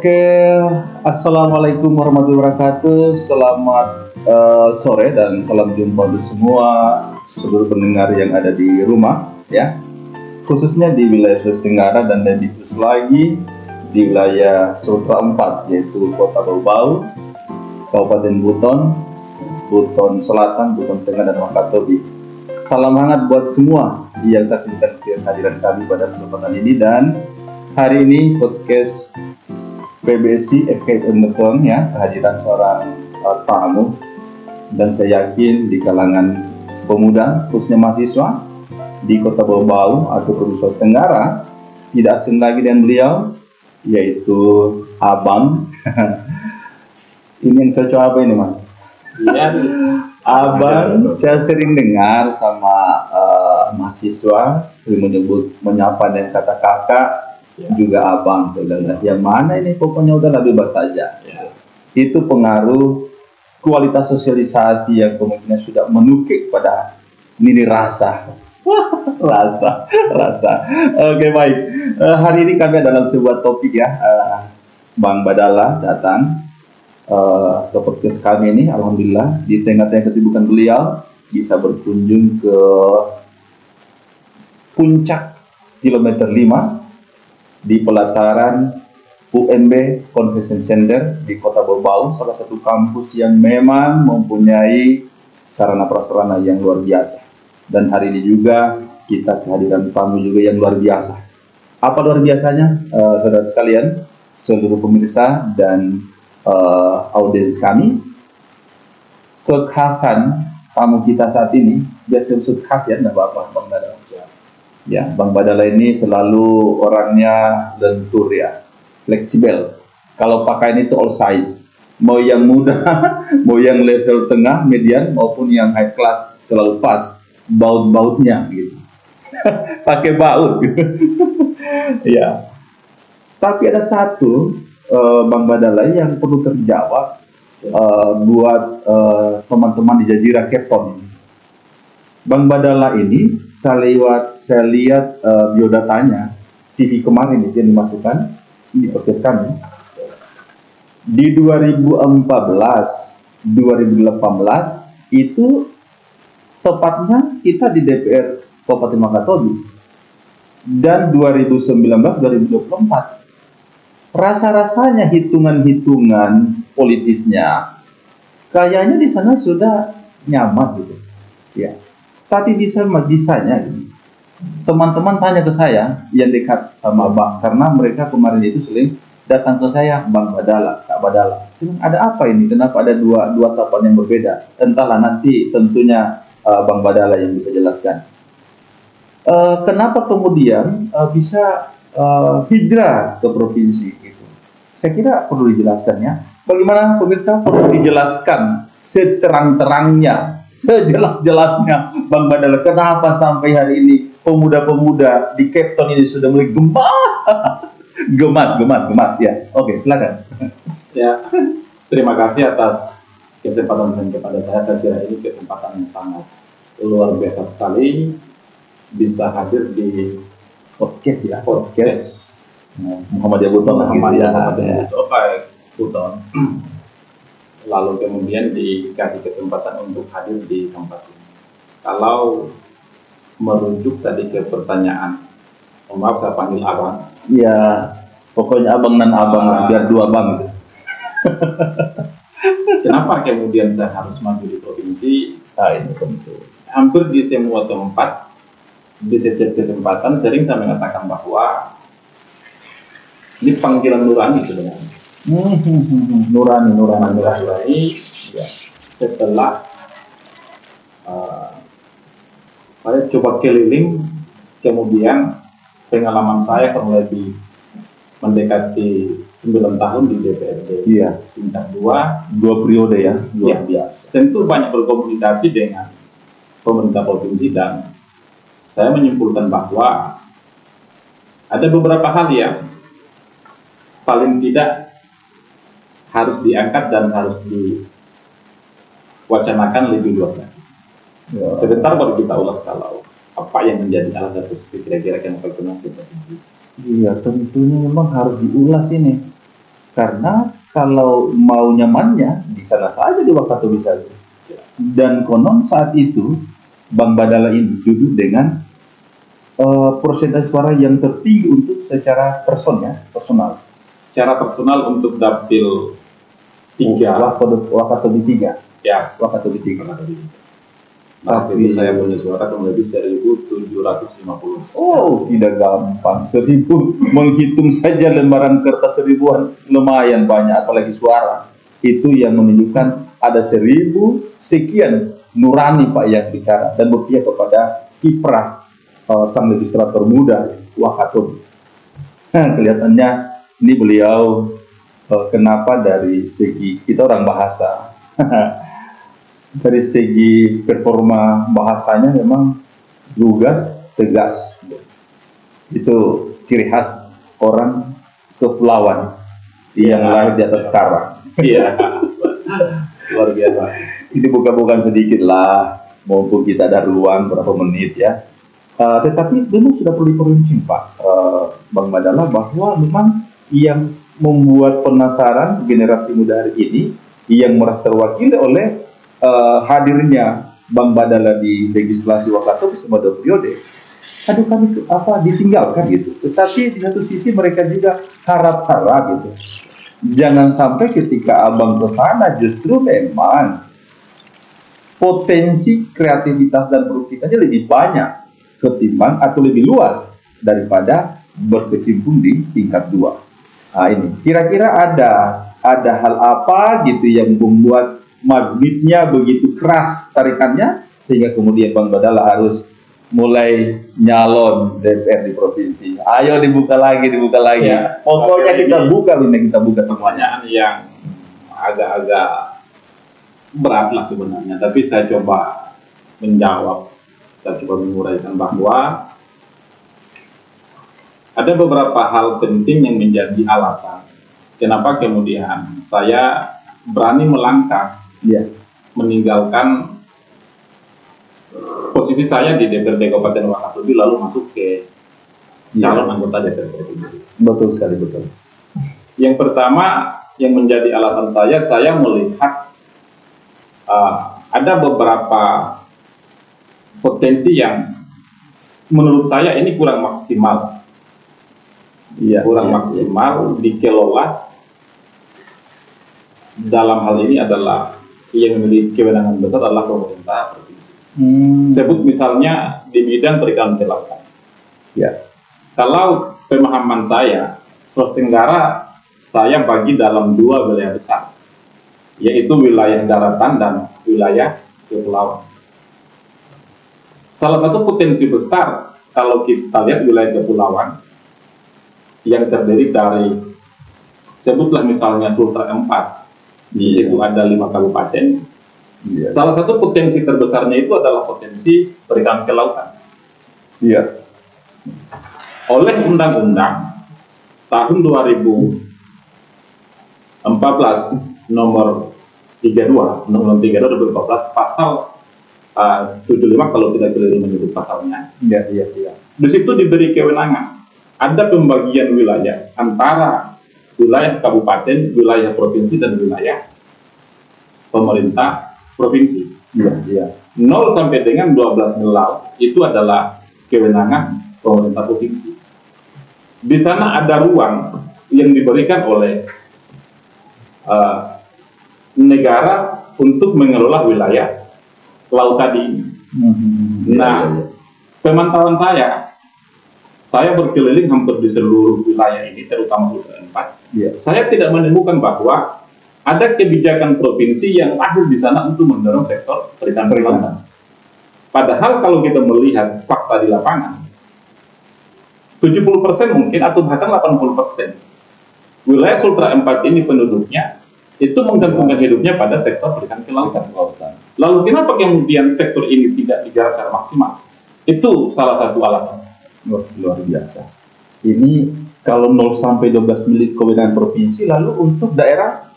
Oke, Assalamualaikum warahmatullahi wabarakatuh. Selamat sore dan salam jumpa untuk semua seluruh pendengar yang ada di rumah, ya. Khususnya di wilayah Sulawesi Tenggara dan lebih khusus lagi di wilayah Sumatera 4, yaitu Kota Bau-Bau, Kabupaten Buton, Buton Selatan, Buton Tengah, dan Wakatobi. Salam hangat buat semua yang saksikan kehadiran kami pada kesempatan ini, dan hari ini podcast PBSI FKM Nepeng, ya, kehadiran seorang tamu, dan saya yakin di kalangan pemuda khususnya mahasiswa di Kota Bau-Bau atau Provinsi Sulawesi Tenggara tidak asing lagi dengan beliau, yaitu Abang. Ini yang cocok apa ini, Mas? Yes. Abang, saya sering dengar sama mahasiswa sering menyapa dengan kata kakak, ya, juga abang. Saudara, yang mana ini, pokoknya udah bebas saja. Ya. Itu pengaruh kualitas sosialisasi yang kemungkinan sudah menukik pada nilai rasa. rasa. Oke, baik. Hari ini kami dalam sebuah topik, ya. Bang Badala datang ke podcast kami ini. Alhamdulillah di tengah-tengah kesibukan beliau bisa berkunjung ke puncak kilometer 5 di pelataran UMB Convention Center di Kota Bau-Bau, salah satu kampus yang memang mempunyai sarana prasarana yang luar biasa. Dan hari ini juga kita kehadiran tamu juga yang luar biasa. Apa luar biasanya, saudara sekalian, seluruh pemirsa dan audiens kami? Kekhasan tamu kita saat ini, biasa disebut khas, ya, enggak apa-apa, Bang Badala. Ya, Bang Badala ini selalu orangnya lentur, ya, fleksibel. Kalau pakaian itu all size, mau yang muda, mau yang level tengah, median, maupun yang high class, selalu pas baut-bautnya gitu. Pakai baut gitu. Ya. Tapi ada satu Bang Badala yang perlu terjawab buat teman-teman di Jazirah Kepton. Bang Badala ini saya lihat biodatanya, CV kemarin itu yang dimasukkan di podcast kami. Di 2014, 2018 itu tepatnya kita di DPR Kabupaten Wakatobi, dan 2019, 2024 rasa-rasanya hitungan-hitungan politisnya kayaknya di sana sudah nyaman gitu, ya. Tapi bisanya gitu. Teman-teman tanya ke saya yang dekat sama Bang, karena mereka kemarin itu sering datang ke saya, Bang Badala, Kak Badala, ada apa ini? Kenapa ada dua sapaan yang berbeda? Entahlah, nanti tentunya Bang Badala yang bisa jelaskan. Kenapa kemudian bisa hijrah ke provinsi itu? Saya kira perlu dijelaskan, ya. Bagaimana pemirsa, perlu dijelaskan seterang-terangnya, sejelas-jelasnya, Bang Badala, kenapa sampai hari ini pemuda-pemuda di Kepton ini sudah mulai gemas, ya. Oke, silakan. Ya, terima kasih atas kesempatan kepada saya. Saya kira ini kesempatan yang sangat luar biasa sekali bisa hadir di podcast, ya, podcast Muhammadiyah Buton. Lalu kemudian dikasih kesempatan untuk hadir di tempat ini. Kalau merujuk tadi ke pertanyaan, maaf saya panggil abang. Ya, pokoknya abang dan abang, biar dua bang gitu. Kenapa kemudian saya harus maju di provinsi? Ini tentu. Hampir di semua tempat, di setiap kesempatan sering saya mengatakan bahwa ini panggilan nurani sebenarnya. Nurani. Ya. Setelah saya coba keliling, kemudian pengalaman saya kurang lebih mendekati 9 tahun di DPRD. Iya. Tingkat 2 periode, ya, luar biasa. Tentu banyak berkomunikasi dengan pemerintah provinsi, dan saya menyimpulkan bahwa ada beberapa hal yang paling tidak harus diangkat dan harus diwacanakan lebih luas lagi. Ya. Sebentar baru kita ulas kalau apa yang menjadi alasan spesifik kira-kira yang terkena di provinsi. Iya, tentunya memang harus diulas ini. Karena kalau mau nyamannya di sana saja di Wakatobi saja. Dan konon saat itu Bang Badala ini duduk dengan persentase suara yang tertinggi untuk secara personal. Secara personal untuk dapil 3. Wakatobi 3. Ya, Wakatobi 3. Tapi itu saya punya suara kurang lebih 1.750. Oh, tidak gampang. 1.000 menghitung saja lembaran kertas 1.000-an lumayan banyak, apalagi suara. Itu yang menunjukkan ada 1.000 sekian nurani Pak yang bicara dan berpihak kepada kiprah sang legislator muda Wakatobi. Nah, kelihatannya ini beliau kenapa dari segi kita orang bahasa dari segi performa bahasanya memang lugas, tegas. Itu ciri khas orang kepulauan yang lahir di atas karang. Iya, luar biasa. Ini bukan sedikit lah, maupun kita ada ruang berapa menit ya. Tetapi memang sudah perlu diperinci Pak Bang Badala bahwa memang yang membuat penasaran generasi muda hari ini yang merasa terwakili oleh hadirnya Bang Badala di legislasi Wakatobi selama 2 periode. Aduh kami ditinggalkan gitu. Tetapi di satu sisi mereka juga harap-harap gitu. Jangan sampai ketika abang ke sana justru memang potensi kreativitas dan produktivitasnya lebih banyak ketimbang atau lebih luas daripada berkecimpung di tingkat 2. Nah ini kira-kira ada hal apa gitu yang membuat magnetnya begitu keras tarikannya sehingga kemudian Bang Badala harus mulai nyalon DPR di provinsi. Ayo dibuka lagi. Ya, Pokoknya kita buka semuanya. Pertanyaan yang agak-agak berat lah sebenarnya, tapi saya coba menjawab. Saya coba menguraikan bahwa ada beberapa hal penting yang menjadi alasan kenapa kemudian saya berani melangkah meninggalkan posisi saya di DPRD Kabupaten Wakatobi lalu masuk ke calon anggota DPRD provinsi. Betul sekali, betul. Yang pertama yang menjadi alasan saya melihat ada beberapa potensi yang menurut saya ini kurang maksimal. Maksimal dikelola. Dalam hal ini adalah yang memiliki kewenangan besar adalah pemerintah provinsi. Sebut misalnya di bidang perikanan kelautan. Kalau pemahaman saya, Sulawesi Tenggara saya bagi dalam 2 wilayah besar, yaitu wilayah daratan dan wilayah kepulauan. Salah satu potensi besar kalau kita lihat wilayah kepulauan yang terdiri dari, sebutlah misalnya Sultra 4, di situ ada 5 kabupaten. Salah satu potensi terbesarnya itu adalah potensi perikanan kelautan. Oleh undang-undang tahun 2014 nomor 32, Undang-Undang 32 2014 pasal 75 kalau tidak keliru menyebut pasalnya. Di situ diberi kewenangan. Ada pembagian wilayah antara wilayah kabupaten, wilayah provinsi, dan wilayah pemerintah provinsi. 0 sampai dengan 12 mil itu adalah kewenangan pemerintah provinsi. Di sana ada ruang yang diberikan oleh negara untuk mengelola wilayah laut tadi. Nah, pemantauan saya berkeliling hampir di seluruh wilayah ini, terutama Sultra 4. Saya tidak menemukan bahwa ada kebijakan provinsi yang lahir di sana untuk mendorong sektor perikanan kelautan. Padahal kalau kita melihat fakta di lapangan, 70% mungkin atau bahkan 80% wilayah Sultra 4 ini penduduknya itu menggantungkan hidupnya pada sektor perikanan kelautan. Lalu kenapa kemudian sektor ini tidak digarap secara maksimal? Itu salah satu alasan. Luar biasa. Ini kalau 0 sampai 12 milik kewenangan provinsi, lalu untuk daerah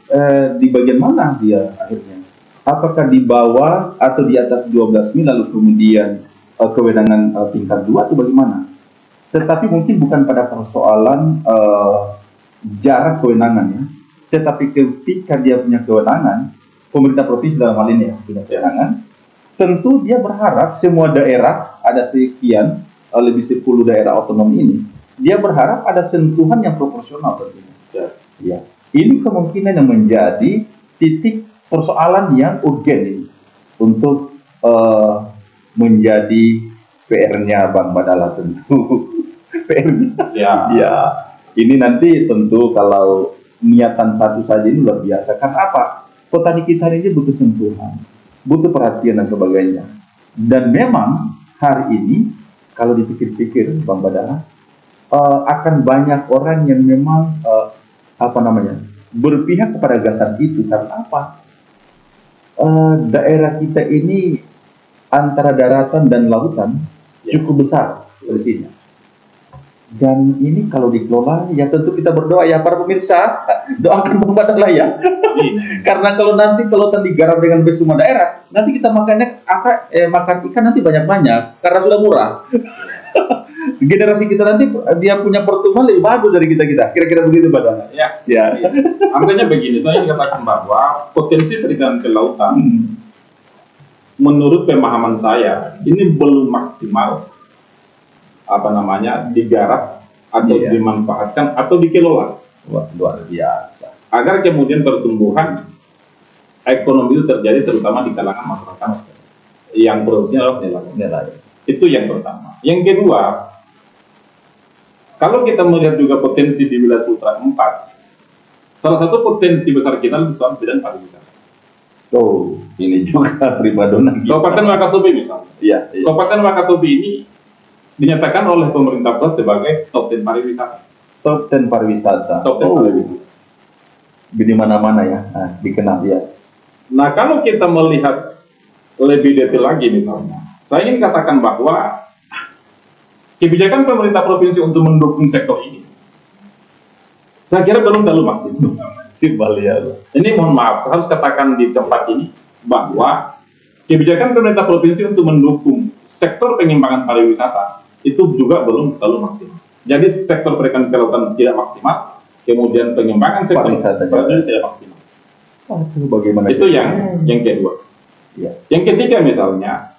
di bagian mana dia akhirnya? Apakah di bawah atau di atas 12 mil lalu kemudian kewenangan tingkat 2 atau bagaimana? Tetapi mungkin bukan pada persoalan jarak kewenangannya, Tetapi ketika dia punya kewenangan, pemerintah provinsi dalam hal ini ya, punya kewenangan, tentu dia berharap semua daerah, ada sekian, lebih 10 daerah otonom ini, dia berharap ada sentuhan yang proporsional tentunya. Ya. Ini kemungkinan yang menjadi titik persoalan yang urgen ini untuk menjadi PR-nya Bang Badala tentu. PR-nya. Ya, ini nanti tentu kalau niatan satu saja ini luar biasa. Karena apa? Petani kita ini butuh sentuhan, butuh perhatian dan sebagainya. Dan memang hari ini kalau dipikir-pikir Bang Badala, akan banyak orang yang memang berpihak kepada gagasan itu. Karena apa? Daerah kita ini antara daratan dan lautan cukup besar selisihnya. Dan ini kalau dikelola, ya tentu kita berdoa ya para pemirsa, doakan Bang Badala ya. Karena kalau nanti lautan digarap dengan semua daerah, nanti kita makan ikan nanti banyak-banyak karena sudah murah. Generasi kita nanti dia punya pertumbuhan lebih bagus dari kita. Kira-kira begitu Badala. Ya. Artinya begini, saya katakan bahwa potensi perikanan ke lautan menurut pemahaman saya ini belum maksimal digarap atau dimanfaatkan atau dikelola. Wah, luar biasa. Agar kemudian pertumbuhan ekonomi itu terjadi terutama di kalangan masyarakat yang produksinya adalah nelayan. Itu yang pertama. Yang kedua, kalau kita melihat juga potensi di wilayah Sultra 4, salah satu potensi besar kita adalah soal bidang pariwisata. Oh, ini juga primadona. Kabupaten Wakatobi misalnya. Iya. Kabupaten Wakatobi ini dinyatakan oleh pemerintah pusat sebagai top 10 pariwisata. Top 10 pariwisata. Top 10 pariwisata. Di mana-mana ya, dikenal ya. Nah, kalau kita melihat lebih detail lagi misalnya, saya ingin katakan bahwa kebijakan pemerintah provinsi untuk mendukung sektor ini, saya kira belum terlalu maksimal. Ini mohon maaf, saya harus katakan di tempat ini bahwa kebijakan pemerintah provinsi untuk mendukung sektor pengembangan pariwisata itu juga belum terlalu maksimal. Jadi sektor perikanan kelautan tidak maksimal, kemudian pengembangan sektor pariwisata tidak maksimal. Bagaimana itu yang kedua. Ya. Yang ketiga misalnya,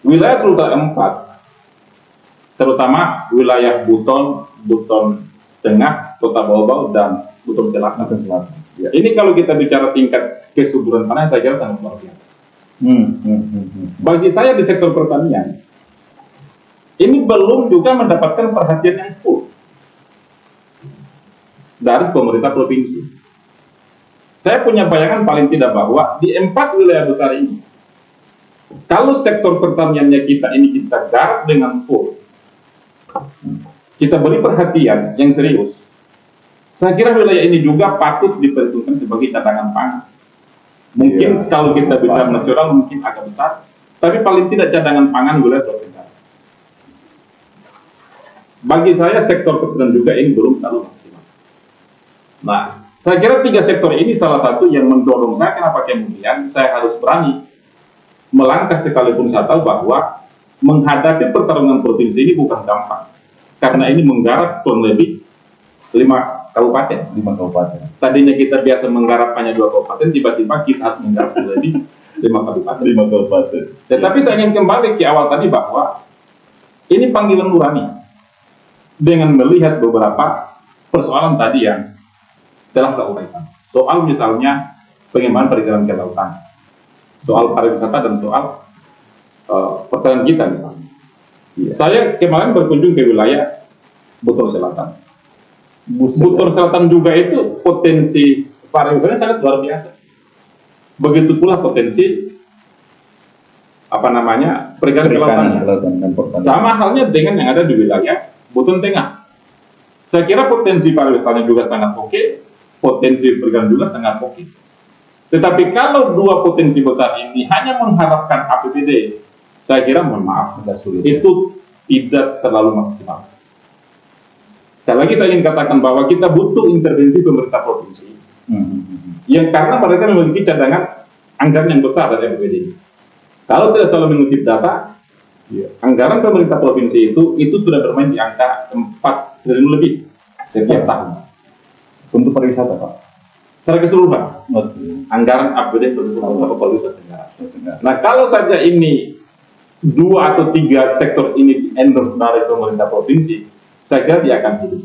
wilayah Sultra 4, terutama wilayah Buton Tengah, Kota Bau-Bau, dan Buton Selatan. Ya. Ini kalau kita bicara tingkat kesuburan tanah, saya kira sangat luar biasa. Bagi saya di sektor pertanian, ini belum juga mendapatkan perhatian yang full dari pemerintah provinsi. Saya punya bayangan paling tidak bahwa di 4 wilayah besar ini, kalau sektor pertaniannya kita garap dengan full, kita beri perhatian yang serius, saya kira wilayah ini juga patut diperhitungkan sebagai cadangan pangan. Mungkin kalau kita bicara nasional mungkin agak besar, tapi paling tidak cadangan pangan wilayah Sulawesi Tenggara. Bagi saya sektor pertanian juga ini belum terlalu maksimal. Nah, saya kira 3 sektor ini salah satu yang mendorong saya kenapa kemudian saya harus berani melangkah sekalipun saya tahu bahwa menghadapi pertarungan provinsi ini bukan gampang. Karena ini menggarap kurang lebih 5 kabupaten. Tadinya kita biasa menggarap hanya 2 kabupaten, tiba-tiba kita harus menggarap kurang lebih 5 kabupaten. Tetapi saya ingin kembali ke awal tadi bahwa ini panggilan nurani dengan melihat beberapa persoalan tadi yang telah kita uraikan. Soal misalnya pengembangan perikanan kelautan, soal pariwisata dan soal pertanian kita misalnya. Saya kemarin berkunjung ke wilayah Buton Selatan. Buton Selatan juga itu potensi pariwisatanya sangat luar biasa. Begitu pula potensi perikanan kelautan. Sama halnya dengan yang ada di wilayah Buton Tengah. Saya kira potensi pariwisatanya juga sangat oke, potensi perikanan juga sangat oke. Tetapi kalau 2 potensi besar ini hanya mengharapkan APBD, saya kira mohon maaf, itu tidak terlalu maksimal. Sekali lagi saya ingin katakan bahwa kita butuh intervensi pemerintah provinsi, yang karena mereka memiliki cadangan anggaran yang besar dari APBD. Kalau tidak salah mengutip data, anggaran pemerintah provinsi itu sudah bermain di angka 4 triliun lebih setiap tahun. Untuk pariwisata, Pak. secara keseluruhan. Betul. Anggaran APBD untuk pariwisata Tenggara. Tenggara. Nah, kalau saja ini 2 atau 3 sektor ini di-endorse dari pemerintah provinsi, saya kira dia akan hidup.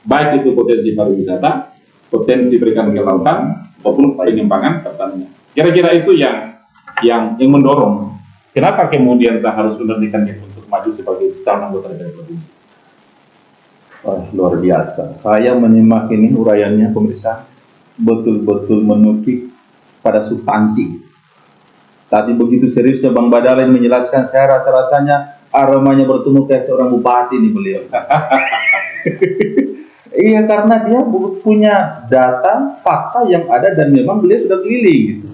Baik itu potensi pariwisata, potensi perikanan kelautan, maupun pengembangan pertanian. Kira-kira itu yang mendorong. Kenapa kemudian saya harus menerbikan dia untuk maju sebagai calon anggota DPR provinsi? Wah, luar biasa. Saya menyimak ini uraiannya pemirsa, betul-betul menukik pada substansi. Tadi begitu seriusnya Bang Badalin menjelaskan, saya rasa-rasanya aromanya bertemu kayak seorang bupati nih beliau. Iya, karena dia punya data, fakta yang ada, dan memang beliau sudah keliling gitu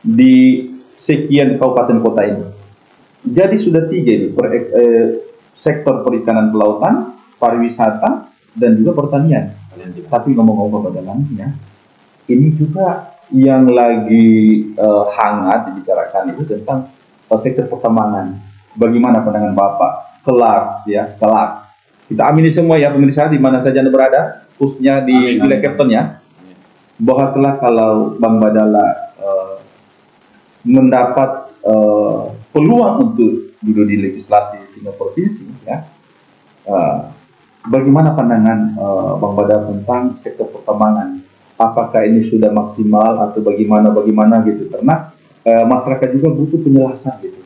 di sekian kabupaten kota ini. Jadi sudah 3 ini, sektor perikanan kelautan, pariwisata, dan juga pertanian. Tapi ngomong-ngomong pada ya, ini juga yang lagi hangat dibicarakan itu tentang sektor pertambangan. Bagaimana pandangan Bapak? Kelak, kita amini semua ya pemirsa di mana saja Anda berada, khususnya di wilayah Kepton ya, bahwa kelak kalau Bang Badala mendapat peluang untuk duduk di legislasi tingkat provinsi ya, bagaimana pandangan Bang Badala tentang sektor pertambangan? Apakah ini sudah maksimal atau bagaimana gitu? Karena masyarakat juga butuh penjelasan gitu.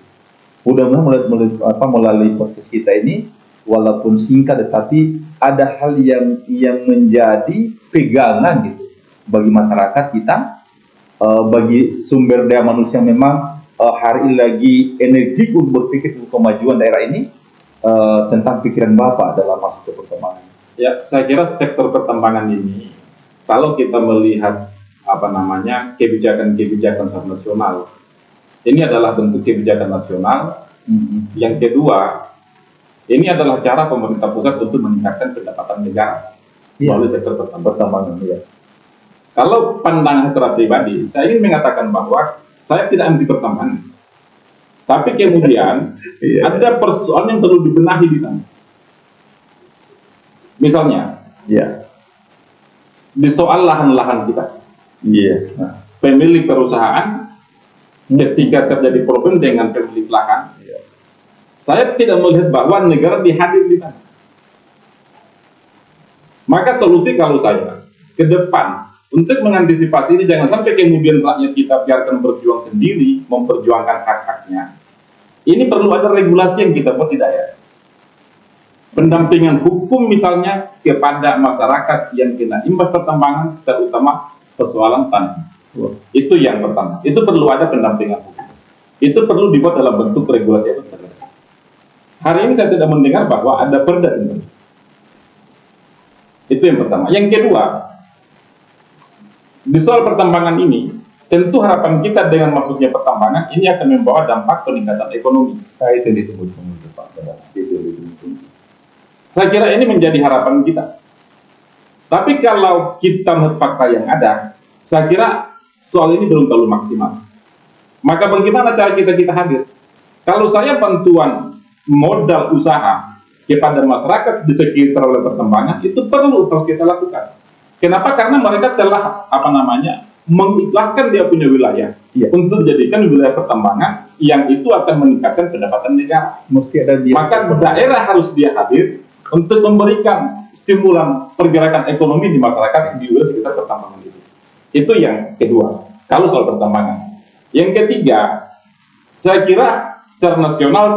Mudah-mudahan melalui podcast kita ini, walaupun singkat tetapi ada hal yang menjadi pegangan gitu bagi masyarakat kita, bagi sumber daya manusia yang memang hari ini lagi energi untuk berpikir untuk kemajuan daerah ini, tentang pikiran Bapak dalam masuk ke pertambangan. Ya, saya kira sektor pertambangan ini, kalau kita melihat kebijakan-kebijakan secara nasional, ini adalah bentuk kebijakan nasional. Yang kedua, ini adalah cara pemerintah pusat untuk meningkatkan pendapatan negara melalui sektor pertambangan. Ya. Kalau pandangan secara pribadi, saya ingin mengatakan bahwa saya tidak anti pertambangan, tapi kemudian ada persoalan yang perlu dibenahi di sana. Misalnya, di soal lahan-lahan kita, pemilik perusahaan ketika terjadi problem dengan pemilik lahan, saya tidak melihat bahwa negara dihadir di sana. Maka solusi kalau saya ke depan untuk mengantisipasi ini, jangan sampai kemudian rakyat kita biarkan berjuang sendiri, memperjuangkan hak-haknya. Ini perlu ada regulasi yang kita buat di daerah. Pendampingan hukum misalnya kepada masyarakat yang kena imbas pertambangan, terutama persoalan tanah. Itu yang pertama. Itu perlu ada pendampingan hukum. Itu perlu dibuat dalam bentuk regulasi itu. Hari ini saya tidak mendengar bahwa ada perda ini. Itu yang pertama. Yang kedua, di soal pertambangan ini, tentu harapan kita dengan masuknya pertambangan ini akan membawa dampak peningkatan ekonomi. Itu ditunggu-tunggu Pak. Saya kira ini menjadi harapan kita. Tapi kalau kita melihat fakta yang ada, saya kira soal ini belum terlalu maksimal. Maka bagaimana cara kita hadir? Kalau saya bantuan modal usaha kepada masyarakat di sekitar oleh pertambangan, itu perlu harus kita lakukan. Kenapa? Karena mereka telah mengikhlaskan dia punya wilayah untuk dijadikan wilayah pertambangan yang itu akan meningkatkan pendapatan negara. Maka daerah harus dia hadir untuk memberikan stimulan pergerakan ekonomi di masyarakat di wilayah sekitar pertambangan itu. Itu yang kedua, kalau soal pertambangan. Yang ketiga, saya kira secara nasional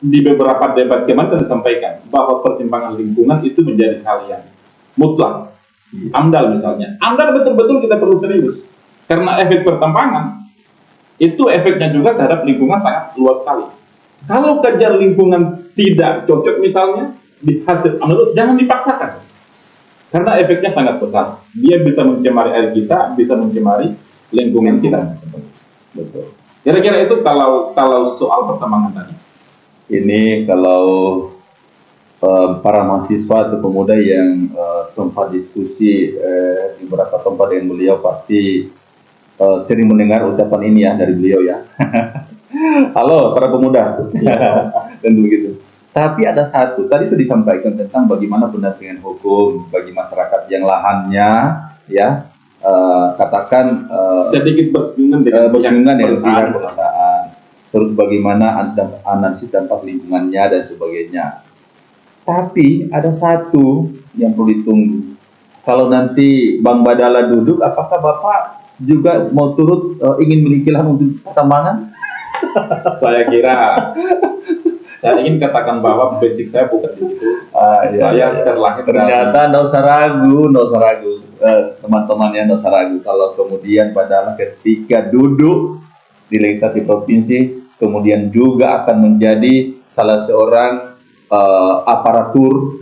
di beberapa debat kemarin disampaikan bahwa pertimbangan lingkungan itu menjadi hal yang mutlak. AMDAL misalnya. AMDAL betul-betul kita perlu serius. Karena efek pertambangan, itu efeknya juga terhadap lingkungan sangat luas sekali. Kalau kejar lingkungan tidak cocok misalnya, di hasil AMDAL jangan dipaksakan. Karena efeknya sangat besar. Dia bisa mencemari air kita, bisa mencemari lingkungan kita. Betul. Kira-kira itu kalau soal pertambangan tadi. Ini kalau para mahasiswa atau pemuda yang sempat diskusi di beberapa tempat dengan beliau pasti sering mendengar ucapan ini ya dari beliau ya. Halo para pemuda, tentu begitu. Tapi ada satu, tadi itu disampaikan tentang bagaimana pendampingan hukum bagi masyarakat yang lahannya, ya, katakan sedikit bersinggungan bersinggungan dengan pihak perusahaan. perusahaan. Terus bagaimana analisis dampak lingkungannya dan sebagainya. Tapi ada satu yang perlu ditunggu. Kalau nanti Bang Badala duduk, apakah Bapak juga mau turut ingin memiliki lahan untuk pertambangan? Saya kira saya ingin katakan bahwa basic saya bukan di situ. Saya terlahir Ternyata nggak usah ragu, teman-temannya nggak usah ragu. Kalau kemudian padahal ketika duduk di legislasi provinsi, kemudian juga akan menjadi salah seorang aparatur,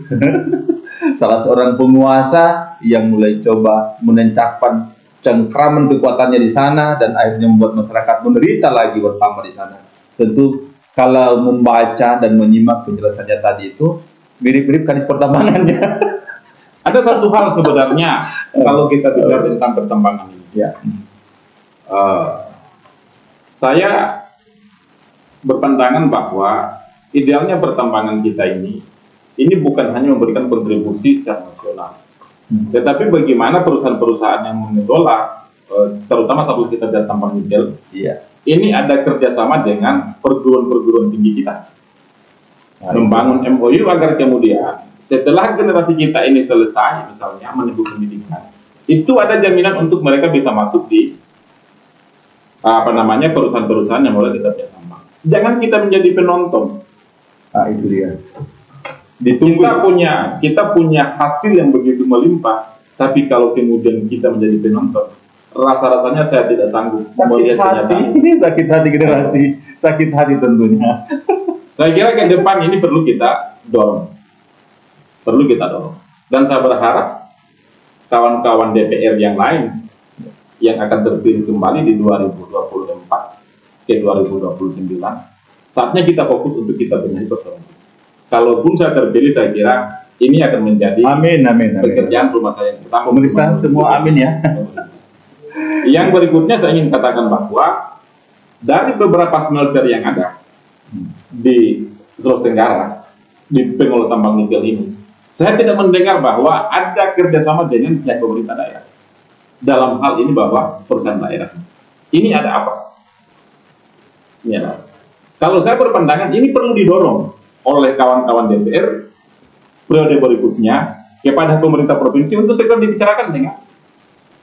salah seorang penguasa yang mulai coba menencapkan cengkraman kekuatannya di sana dan akhirnya membuat masyarakat menderita lagi bertambah di sana. Tentu kalau membaca dan menyimak penjelasannya tadi itu mirip-mirip kadis pertambangannya. Ada satu hal sebenarnya kalau kita bicara tentang pertambangan ini. Ya. Saya berpandangan bahwa idealnya pertambangan kita ini bukan hanya memberikan kontribusi secara nasional, tetapi bagaimana perusahaan-perusahaan yang mengelola, terutama kalau kita dari tambang nikel, ini ada kerjasama dengan perguruan-perguruan tinggi kita, membangun MOU agar kemudian setelah generasi kita ini selesai, misalnya menempuh pendidikan, itu ada jaminan untuk mereka bisa masuk di perusahaan-perusahaan yang mulai kita tambang. Jangan kita menjadi penonton. Itu dia. Kita punya hasil yang begitu melimpah, tapi kalau kemudian kita menjadi penonton, rasa-rasanya saya tidak sanggup melihat kenyataan. Ini sakit hati generasi, sakit hati tentunya. Saya kira ke depan ini perlu kita dorong. Dan saya berharap kawan-kawan DPR yang lain yang akan terpilih kembali di 2024 ke 2029, saatnya kita fokus untuk kita benahi persoalan. Kalaupun saya terpilih, saya kira ini akan menjadi pekerjaan rumah saya yang pertama. Pemirsa semua amin ya. Yang berikutnya saya ingin katakan bahwa dari beberapa smelter yang ada di Sulawesi Tenggara, di pengelola tambang nikel ini, saya tidak mendengar bahwa ada kerjasama dengan pihak pemerintah daerah. Dalam hal ini bahwa perusahaan daerah. Ini ada apa? Ya. Kalau saya berpandangan ini perlu didorong oleh kawan-kawan DPR periode berikutnya kepada pemerintah provinsi untuk segera dibicarakan dengan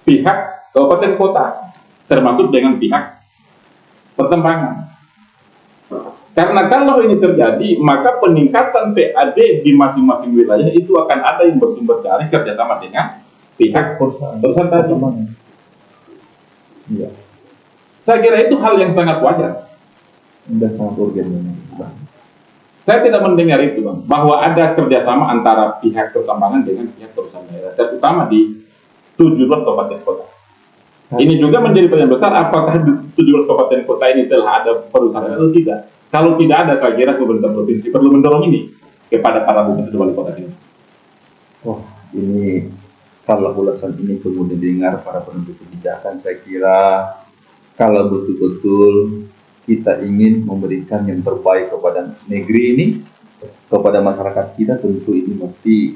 pihak kabupaten kota, termasuk dengan pihak pertambangan. Karena kalau ini terjadi, maka peningkatan PAD di masing-masing wilayah itu akan ada yang bersumber dari kerjasama dengan pihak perusahaan tadi. Iya. Saya kira itu hal yang sangat wajar. Sudah sangat urgen. Saya tidak mendengar itu, Bang, bahwa ada kerjasama antara pihak pertambangan dengan pihak perusahaan daerah, terutama di 17 kabupaten kota. Ini juga menjadi pertanyaan besar, apakah di 17 kabupaten kota ini telah ada perusahaan atau tidak? Kalau tidak ada, saya kira pemerintah provinsi perlu mendorong ini kepada para bupati wali kota ini. Ini kalau ulasan ini kemudian didengar para penentu kebijakan, saya kira kalau betul-betul kita ingin memberikan yang terbaik kepada negeri ini, kepada masyarakat kita, tentu ini mesti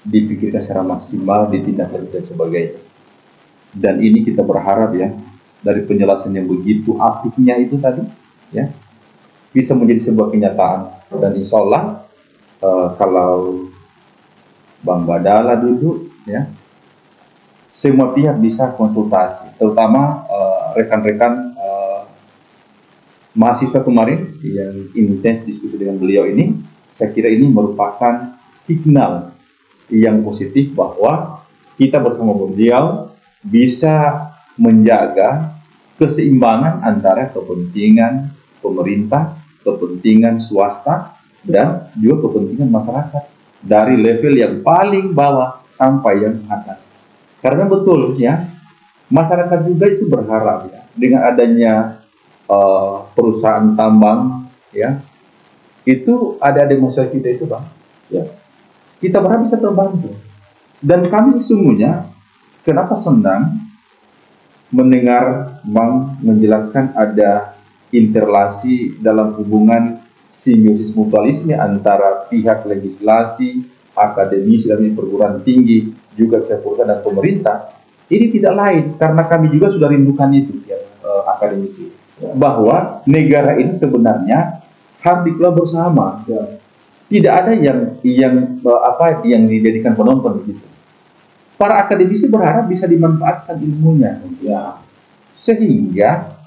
dipikirkan secara maksimal, ditindaklanjuti dan sebagainya. Dan ini kita berharap ya, dari penjelasan yang begitu apiknya itu tadi, ya, bisa menjadi sebuah kenyataan. Dan insya Allah, kalau Bang Badala duduk, ya, semua pihak bisa konsultasi, terutama rekan-rekan mahasiswa kemarin yang intens diskusi dengan beliau ini. Saya kira ini merupakan signal yang positif bahwa kita bersama beliau bisa menjaga keseimbangan antara kepentingan pemerintah, kepentingan swasta, dan juga kepentingan masyarakat dari level yang paling bawah sampai yang atas. Karena betul ya, masyarakat juga itu berharap ya, dengan adanya perusahaan tambang ya, itu ada demonstrasi kita itu, Bang, ya, kita berharap bisa terbantu. Dan kami sesungguhnya kenapa senang mendengar Bang menjelaskan ada interlasi dalam hubungan simbiosis mutualisme antara pihak legislasi, akademisi dan perguruan tinggi, juga pihak perusahaan dan pemerintah, ini tidak lain karena kami juga sudah rindukan itu ya, akademisi, bahwa negara ini sebenarnya harus dikelola bersama. Ya. Tidak ada yang dijadikan penonton begitu. Para akademisi berharap bisa dimanfaatkan ilmunya, ya, sehingga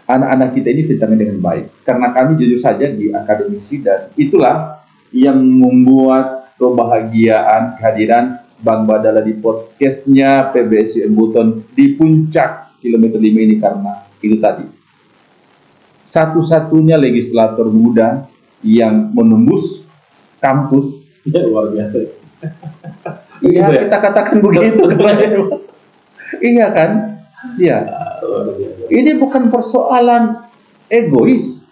anak-anak kita ini ditangani dengan baik. Karena kami jujur saja di akademisi, dan itulah yang membuat kebahagiaan kehadiran Bang Badala di podcastnya PBSI Buton di puncak kilometer 5 ini, karena itu tadi satu-satunya legislator muda yang menembus kampus. Ya, luar biasa. Iya, kita katakan begitu. Iya kan? Iya. Ini bukan persoalan egois.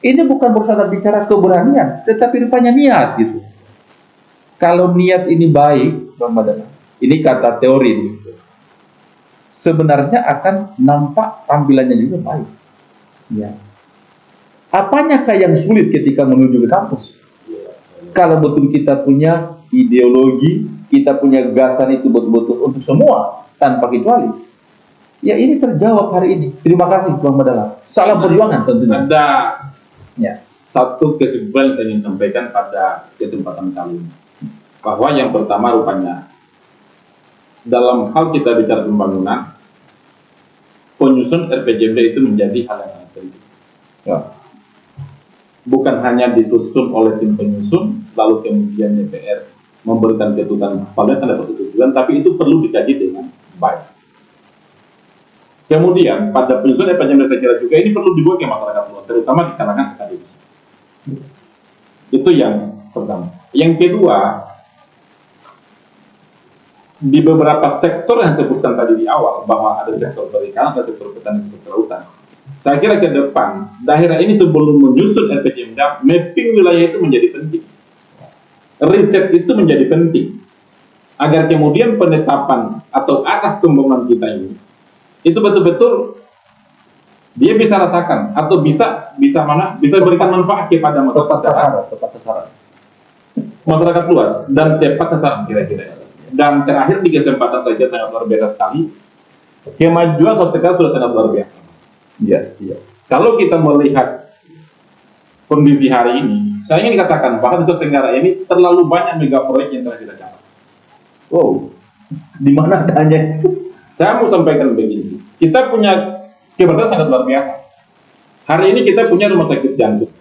Ini bukan persoalan bicara keberanian, tetapi rupanya niat gitu. Kalau niat ini baik, Bang Badala, ini kata teori, sebenarnya akan nampak tampilannya juga baik. Ya. Apanyakah yang sulit ketika menuju ke kampus? Kalau betul kita punya ideologi, kita punya gagasan itu betul-betul untuk semua, tanpa kecuali. Ya, ini terjawab hari ini. Terima kasih Bang Badala. Salam perjuangan tentunya. Ada satu kesimpulan saya ingin sampaikan pada kesempatan kali ini. Bahwa yang pertama rupanya, dalam hal kita bicara pembangunan, penyusun RPJMD itu menjadi hal yang sangat penting. Ya. Bukan hanya disusun oleh tim penyusun, lalu kemudian DPR memberikan keputusan pada tanda persetujuan, tapi itu perlu dikaji dengan baik. Kemudian pada penyusunan RPJMD saya kira juga ini perlu dibawa ke masyarakat luas, terutama di kalangan akademisi. Itu yang pertama. Yang kedua, di beberapa sektor yang sebutkan tadi di awal, bahwa ada sektor perikanan, ada sektor petani, sektor kelautan. Saya kira ke depan, daerah ini sebelum menyusun RPJMD, mapping wilayah itu menjadi penting. Riset itu menjadi penting. Agar kemudian penetapan atau arah pembangunan kita ini, itu betul-betul dia bisa rasakan, atau bisa berikan manfaat kepada masyarakat. Tepat sasaran. Masyarakat luas, dan tepat sasaran kira-kira. Dan terakhir, di kesempatan saja sangat luar biasa sekali, kemajuan sosial sudah sangat luar biasa. Iya, iya. Kalau kita melihat kondisi hari ini, saya ingin dikatakan bahwa di Sulawesi Tenggara ini terlalu banyak mega proyek yang telah kita capai. Wow, di mana adanya? Saya mau sampaikan begini, kita punya keberhasilan sangat luar biasa. Hari ini kita punya rumah sakit jantung.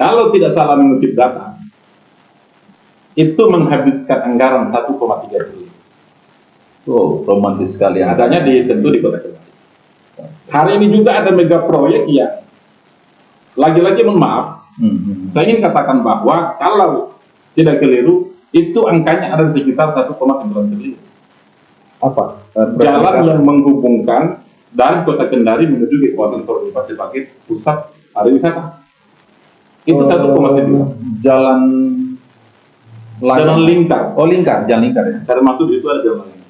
Kalau tidak salah mengutip data, itu menghabiskan anggaran 1,3 triliun. Oh, romantis sekali. Adanya tentu di Kota Kendari. Hari ini juga ada mega proyek yang lagi-lagi mohon maaf, saya ingin katakan bahwa kalau tidak keliru, itu angkanya ada sekitar 1,9 triliun. Apa? Jalan yang menghubungkan dari Kota Kendari menuju ke kawasan Toraja sebagai pusat pariwisata. Itu 1,9. Jalan lingkar. Oh, lingkar, jalan lingkar ya. Termasuk itu ada jalan lingkar.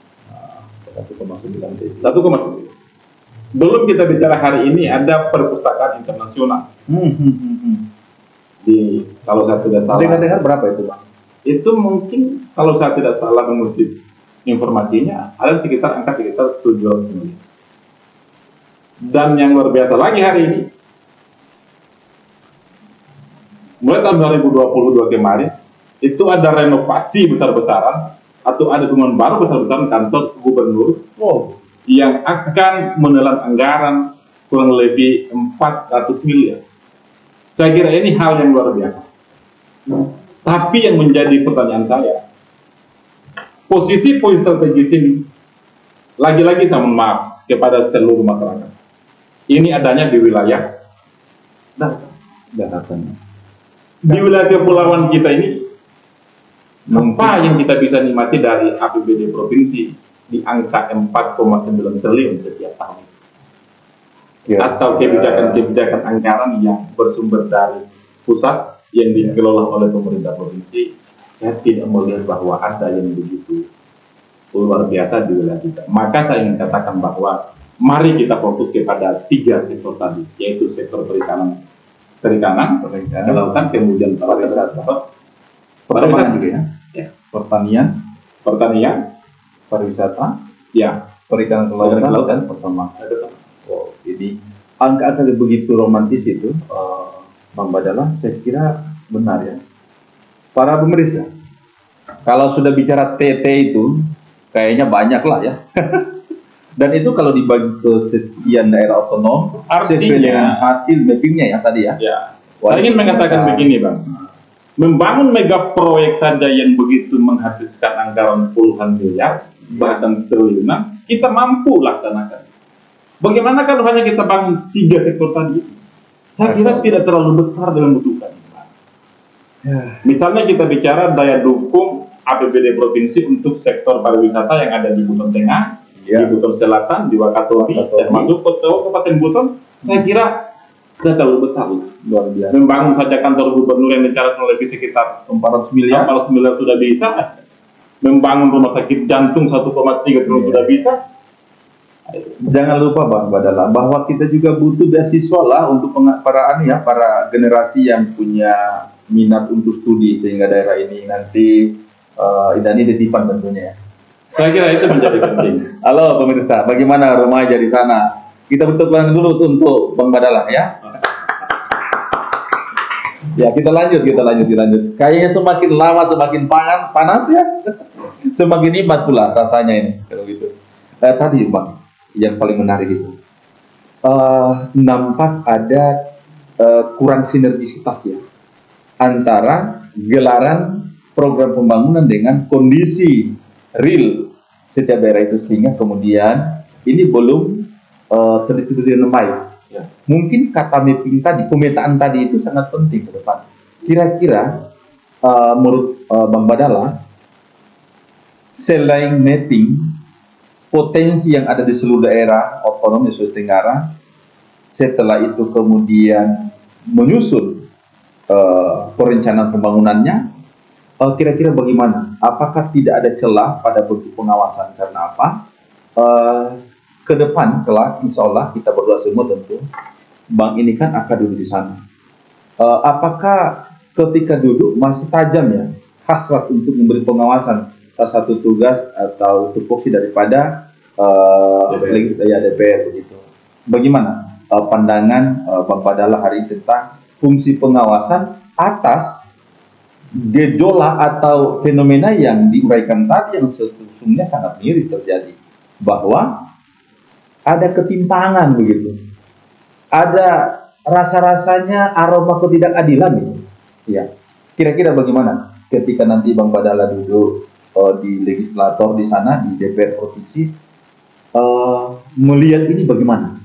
1,9. Belum kita bicara hari ini ada perpustakaan internasional. Kalau saya tidak salah. Dengar-dengar berapa itu, Bang? Itu mungkin kalau saya tidak salah mengutip informasinya ada sekitar 700 miliar. Dan yang luar biasa lagi hari ini, mulai tahun 2022 kemarin, itu ada renovasi besar-besaran atau ada bangunan baru besar-besaran kantor gubernur. Yang akan menelan anggaran kurang lebih 400 miliar. Saya kira ini hal yang luar biasa. Tapi yang menjadi pertanyaan saya, posisi poin strategis ini, lagi-lagi saya mohon maaf kepada seluruh masyarakat. Ini adanya di wilayah daratan. Di wilayah kepulauan kita ini, apa yang kita bisa nikmati dari APBD provinsi di angka 4,9 triliun setiap tahun. Atau kebijakan-kebijakan anggaran yang bersumber dari pusat yang dikelola oleh pemerintah provinsi, saya tidak melihat bahwa ada yang begitu luar biasa di wilayah kita. Maka saya ingin katakan bahwa mari kita fokus kepada 3 sektor tadi, yaitu sektor perikanan, perikanan, kelautan, kemudian pariwisata. Pertanian juga ya. Ya. Pertanian, pariwisata, Ya. perikanan, kelautan, pertama. Oh, jadi angka-angka begitu romantis itu, Bang Badala, saya kira benar ya. Para pemirsa, kalau sudah bicara TT itu, kayaknya banyak lah ya. Dan itu kalau dibagi ke sekian daerah otonom, sesuai dengan Artinya, hasil mappingnya ya tadi ya. ya, saya ingin mengatakan begini, Bang. Membangun mega proyek saja yang begitu menghabiskan anggaran puluhan miliar, bahkan triliunan, kita mampu laksanakan. Bagaimana kalau hanya kita bangun 3 sektor tadi? Saya kira tidak terlalu besar dalam membutuhkan. Misalnya kita bicara daya dukung APBD provinsi untuk sektor pariwisata yang ada di Buton Tengah, di Buton Selatan, di Wakatobi, termasuk Kabupaten Buton, saya kira tidak terlalu besar. Luar biasa. Membangun saja kantor gubernur yang mencapai lebih sekitar 400 miliar. 400 miliar sudah bisa. Membangun rumah sakit jantung 1,3 triliun sudah bisa. Jangan lupa Bang Badala bahwa kita juga butuh beasiswa lah untuk para generasi yang punya minat untuk studi sehingga daerah ini nanti ini titipan tentunya ya. Saya kira itu menjadi penting. Halo pemirsa, bagaimana remaja di sana? Kita bertepuk dulu untuk Bang Badala ya. Ya kita lanjut. Kayaknya semakin lama semakin panas ya. Semakin nikmat pula rasanya ini kalau gitu. Tadi Bang, yang paling menarik itu nampak ada kurang sinergisitas ya antara gelaran program pembangunan dengan kondisi real setiap daerah itu, sehingga kemudian ini belum terdistribusi dengan baik. Ya. Mungkin kata mapping tadi, pemetaan tadi itu sangat penting ke depan. Kira-kira menurut Bang Badala, selain mapping potensi yang ada di seluruh daerah otonom di Sulawesi Tenggara, setelah itu kemudian menyusun perencanaan pembangunannya, kira-kira bagaimana? Apakah tidak ada celah pada bentuk pengawasan? Karena apa? Ke depan kelak, insya Allah kita berdoa semua tentu, bank ini kan akan duduk di sana. Apakah ketika duduk masih tajam ya hasrat untuk memberi pengawasan? Salah satu tugas atau tupoksi daripada DPR begitu. Bagaimana pandangan Bang Badala hari ini tentang fungsi pengawasan atas gejolak atau fenomena yang diuraikan tadi yang sesungguhnya sangat miris terjadi, bahwa ada ketimpangan begitu, ada rasa-rasanya aroma ketidakadilan gitu. Ya, kira-kira bagaimana ketika nanti Bang Badala duduk di legislator di sana di DPR provinsi, melihat ini bagaimana?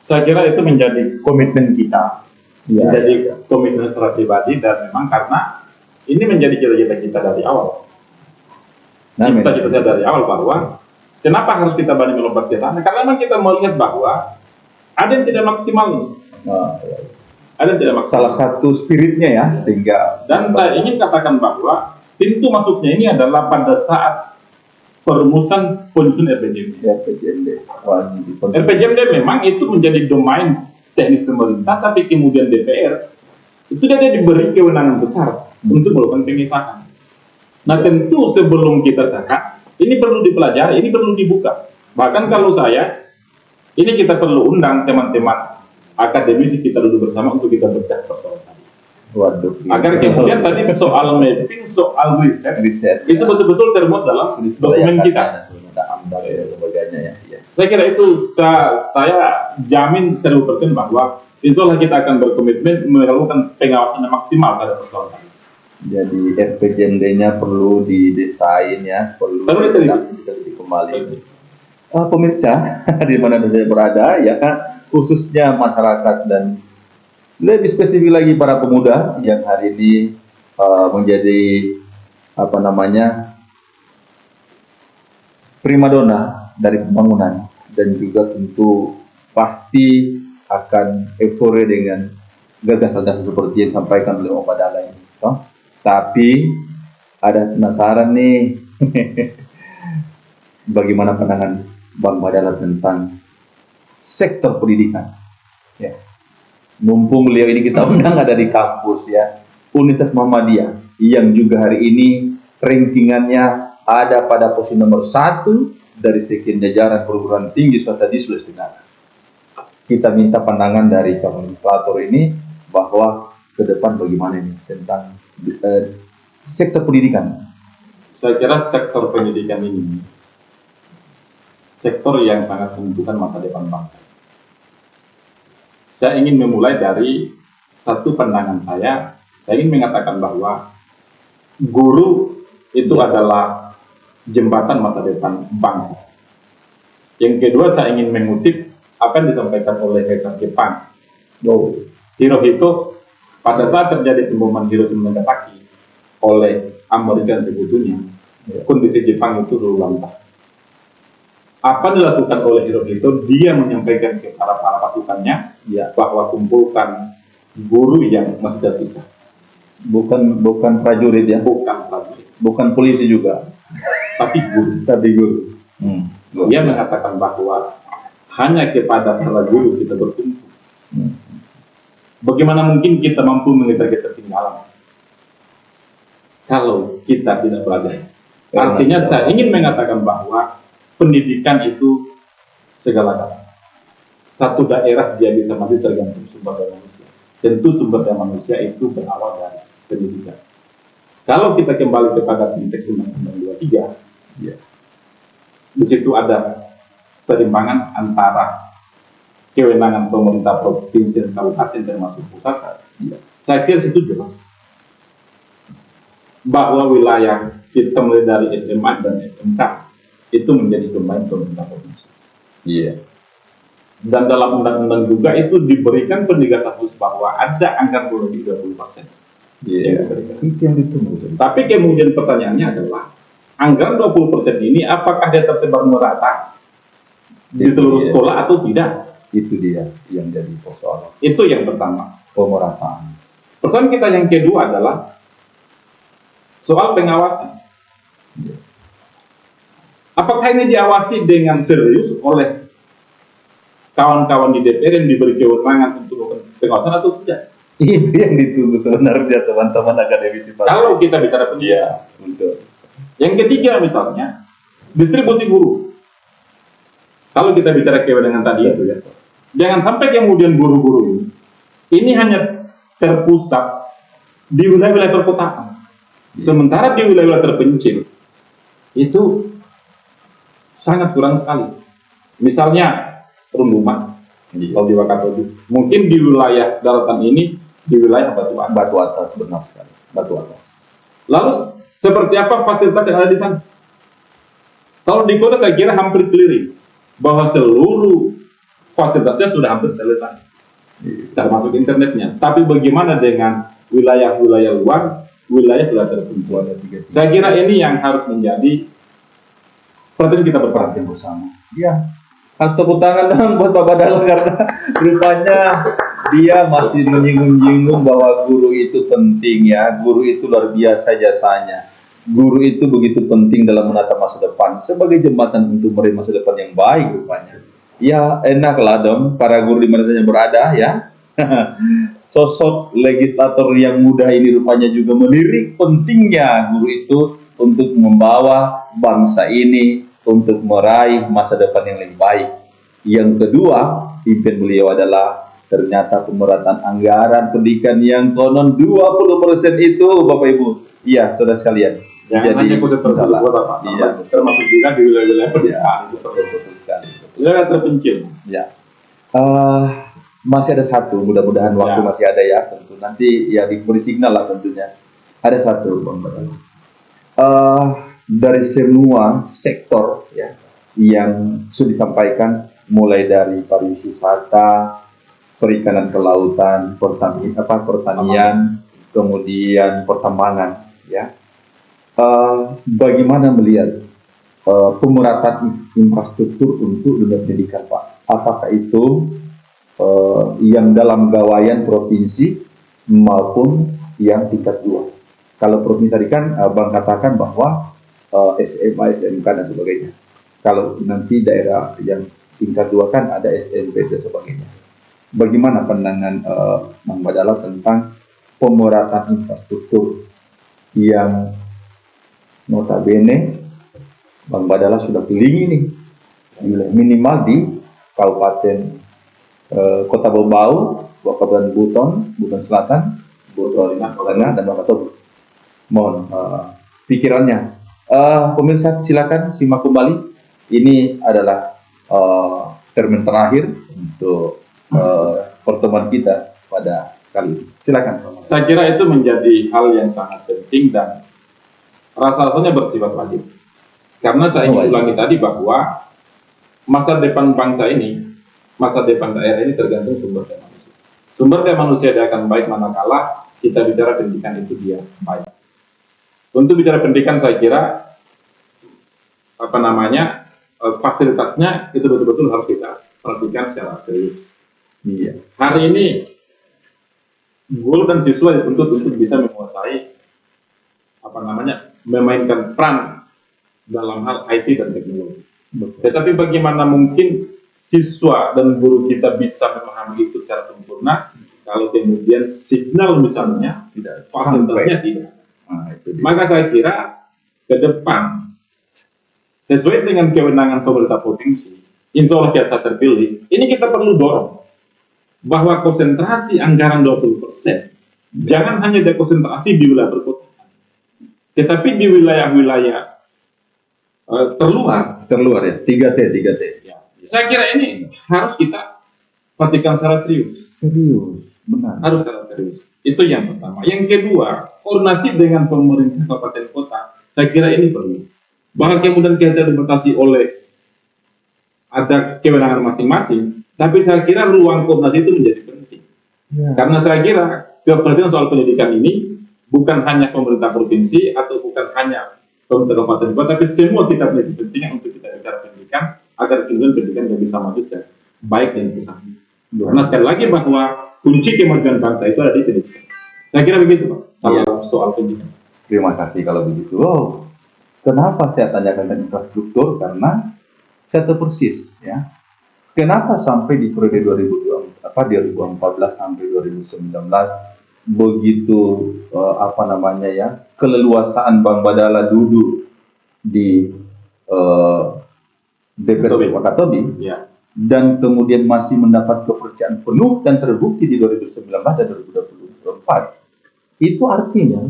Saya kira itu menjadi komitmen kita, Ya, menjadi komitmen secara pribadi, dan memang karena ini menjadi cita-cita kita dari awal. Cita-cita dari awal bahwa kenapa harus kita banyak melompat ke sana? Karena memang kita melihat bahwa ada yang tidak maksimal nih. Ada yang tidak maksimal. salah satu spiritnya ya, sehingga Dan saya ingin katakan bahwa pintu masuknya ini adalah pada saat perumusan penyusun RPJMD. RPJMD memang itu menjadi domain teknis pemerintah, tapi kemudian DPR itu dia diberi kewenangan besar untuk melakukan pengesahan. Nah tentu sebelum kita sahkan, ini perlu dipelajari, ini perlu dibuka. Bahkan kalau saya, ini kita perlu undang teman-teman akademisi kita duduk bersama untuk kita bedah persoalan tadi. Waduh. Agar kemudian tadi soal mapping, soal riset itu betul-betul termuat dalam dokumen kita. Dan sebagainya ya. Saya kira itu saya jamin 100% bahwa insya Allah kita akan berkomitmen melakukan pengawasan yang maksimal pada persoalan tadi. Jadi RPJMD-nya perlu didesain ya, perlu diteliti kembali. Pemirsa di mana saya berada ya kan, khususnya masyarakat dan lebih spesifik lagi para pemuda yang hari ini menjadi primadona dari pembangunan, dan juga tentu pasti akan euforia dengan gagasan-gagasan seperti yang disampaikan oleh Bang Badala ini. Tapi ada penasaran nih, bagaimana pandangan Bang Badala tentang sektor pendidikan? Ya. mumpung beliau ini kita undang ada di kampus ya, Universitas Muhammadiyah yang juga hari ini rankingannya ada pada posisi nomor 1 dari sekian jajaran perguruan tinggi swasta di Sulawesi Tenggara. Kita minta pandangan dari calon legislator ini bahwa ke depan bagaimana ini tentang sektor pendidikan. Saya kira sektor pendidikan ini sektor yang sangat menentukan masa depan bangsa. Saya ingin memulai dari satu pandangan saya ingin mengatakan bahwa guru itu adalah jembatan masa depan bangsa. Yang kedua, saya ingin mengutip apa yang disampaikan oleh Kaisar Jepang, Hirohito, pada saat terjadi pemboman Hiroshima dan Nagasaki oleh Amerika dan Sekutunya, kondisi Jepang itu luluh lantah. Apa dilakukan oleh Hirohito? Dia menyampaikan kepada para pasukannya bahwa kumpulkan guru yang masih tersisa. Bukan prajurit ya? Bukan prajurit. Bukan polisi juga? Tapi guru. Dia mengatakan bahwa hanya kepada para guru kita berkumpul. Bagaimana mungkin kita mampu mengejar ketertinggalan kalau kita tidak belajar? Artinya saya ingin mengatakan bahwa pendidikan itu segala-galanya. Satu daerah dia bisa maju tergantung sumber daya manusia. Tentu sumber daya manusia itu berawal dari pendidikan. Kalau kita kembali kepada konteks Undang-Undang 23, di situ ada perimbangan antara kewenangan pemerintah provinsi dan kabupaten termasuk pusat. Saya kira itu jelas bahwa wilayah kita mulai dari SMA dan SMK itu menjadi domain pemerintah provinsi. Dan dalam undang-undang juga itu diberikan penegasan khusus bahwa ada anggaran lebih 20%. Tapi kemudian pertanyaannya adalah anggaran 20% ini apakah dia tersebar merata di seluruh sekolah atau tidak? Itu dia yang jadi persoalan. Itu yang pertama, pemerataan. Persoalan kita yang kedua adalah soal pengawasan. Apakah ini diawasi dengan serius oleh kawan-kawan di DPR yang diberi kewenangan untuk pengawasan atau tidak? Itu yang ditunggu sebenarnya teman-teman akademisi. Kalau kita bicara pendidikan. Yang ketiga misalnya distribusi guru. Kalau kita bicara kewenangan tadi itu ya, jangan sampai kemudian guru-guru ini hanya terpusat di wilayah-wilayah perkotaan, sementara di wilayah-wilayah terpencil itu sangat kurang sekali. Misalnya Runduman, kalau di Wakatobi, mungkin di wilayah daratan ini di wilayah Batu Atas, benar sekali, Batu Atas. Lalu seperti apa fasilitas yang ada di sana? Kalau di kota saya kira hampir clear bahwa seluruh fasilitasnya sudah hampir selesai, termasuk internetnya. Tapi bagaimana dengan wilayah-wilayah luar, wilayah sudah terpencil? Saya kira ini yang harus menjadi perhatian kita bersama. Iya, harus tepuk tangan dong buat Bapak Dahlan karena rupanya dia masih menyinggung-nyinggung bahwa guru itu penting ya, guru itu luar biasa jasanya. Guru itu begitu penting dalam menatap masa depan sebagai jembatan untuk meraih masa depan yang baik rupanya. Ya enaklah dong para guru di mana saja berada ya. Sosok legislator yang muda ini rupanya juga melirik pentingnya guru itu untuk membawa bangsa ini untuk meraih masa depan yang lebih baik. Yang kedua, pimpin beliau adalah ternyata pemerataan anggaran pendidikan yang konon 20% itu Bapak Ibu. Iya, saudara sekalian. Jangan hanya pusat tersebut Bapak. Termasuk juga di wilayah-wilayah pedesaan. Betul sekali. Wilayah terpencil. Ya. Masih ada satu, mudah-mudahan waktu masih ada ya, tentu nanti ya diberi signal lah tentunya. Ada satu, Bang Badan. Dari semua sektor ya yang sudah disampaikan, mulai dari pariwisata, perikanan kelautan, pertanian, kemudian pertambangan, ya. Bagaimana melihat pemerataan infrastruktur untuk dunia pendidikan, Pak? Apakah itu yang dalam gawaian provinsi maupun yang tingkat 2? Kalau provinsi tadi kan Bang katakan bahwa SMA, SMK dan sebagainya. Kalau nanti daerah yang tingkat 2 kan ada SMP dan sebagainya. bagaimana pandangan Bang Badala tentang pemerataan infrastruktur yang notabene Bang Badala sudah pilih ini minimal di Kabupaten Kota Bau, Kabupaten Buton Selatan, Buton Tengah, dan Wakatobi. Mohon pikirannya. Pemirsa silakan simak kembali. Ini adalah termin terakhir untuk pertemuan kita pada kali ini. Silakan. Saya kira itu menjadi hal yang sangat penting dan rasa-rasanya bersifat wajib. Karena saya ingin ulangi tadi bahwa masa depan bangsa ini, masa depan daerah ini tergantung sumber daya manusia. Sumber daya manusia dia akan baik manakala kita bicara pendidikan itu dia baik. Untuk bicara pendidikan saya kira fasilitasnya itu betul-betul harus kita perhatikan secara serius. Iya. Hari ini guru dan siswa dituntut untuk bisa menguasai memainkan peran dalam hal IT dan teknologi. Tetapi bagaimana mungkin siswa dan guru kita bisa memahami itu secara sempurna kalau kemudian signal misalnya tidak, fasilitasnya tidak. Maka saya kira ke depan sesuai dengan kewenangan pemerintah provinsi, insya Allah kita terpilih, ini kita perlu dorong bahwa konsentrasi anggaran 20% jangan hanya konsentrasi di wilayah perkotaan, tetapi di wilayah-wilayah terluar ya, 3T. Ya. Saya kira ini harus kita perhatikan secara serius. Benar. Harus secara serius. Itu yang pertama. Yang kedua, koordinasi dengan pemerintah kabupaten kota, saya kira ini perlu. Bahkan kemudian kita dibatasi oleh ada kewenangan masing-masing, tapi saya kira ruang koordinasi itu menjadi penting. Ya. Karena saya kira kepentingan soal pendidikan ini bukan hanya pemerintah provinsi atau bukan hanya pemerintah kabupaten kota, tapi semua kita punya kepentingan untuk kita bicara pendidikan agar kemudian pendidikan yang bisa maju dan baik dan bisa. Karena sekali lagi bahwa kunci kemajuan bangsa itu ada di pendidikan. Saya kira begitu, Pak, kalau soal pendidikan. Terima kasih kalau begitu. Kenapa saya tanyakan tentang infrastruktur? Karena saya tahu persis, ya. Kenapa sampai di periode 2014 sampai 2019 begitu keleluasaan Bang Badala duduk di DPRD Wakatobi, ya, dan kemudian masih mendapat kepercayaan penuh dan terbukti di 2019 dan 2024. Itu artinya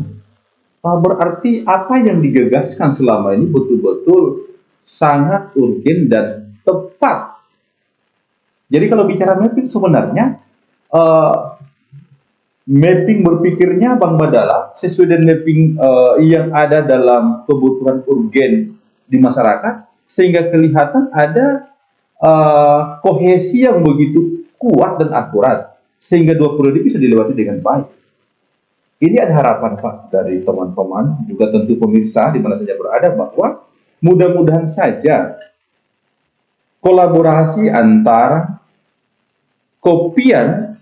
berarti apa yang digagaskan selama ini betul-betul sangat urgen dan tepat. Jadi kalau bicara mapping sebenarnya mapping berpikirnya Bang Badala sesuai dengan mapping yang ada dalam kebutuhan urgen di masyarakat, sehingga kelihatan ada kohesi yang begitu kuat dan akurat sehingga 2 periode bisa dilewati dengan baik. Ini ada harapan, Pak, dari teman-teman, juga tentu pemirsa di mana saja berada, bahwa mudah-mudahan saja kolaborasi antara kopian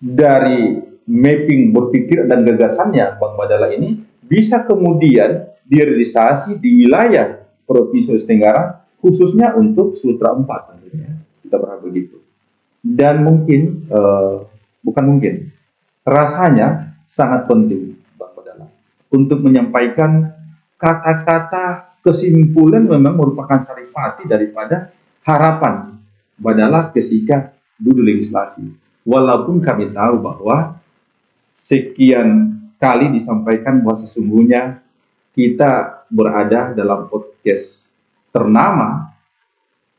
dari mapping berpikir dan gagasannya Bang Badala ini bisa kemudian direalisasi di wilayah Provinsi Sulawesi Tenggara, khususnya untuk Sutra 4 tentunya. Kita berharap begitu. Dan mungkin, rasanya sangat penting Bang Badala untuk menyampaikan kata-kata kesimpulan memang merupakan saripati daripada harapan Badala ketika duduk legislasi. Walaupun kami tahu bahwa sekian kali disampaikan bahwa sesungguhnya kita berada dalam podcast ternama,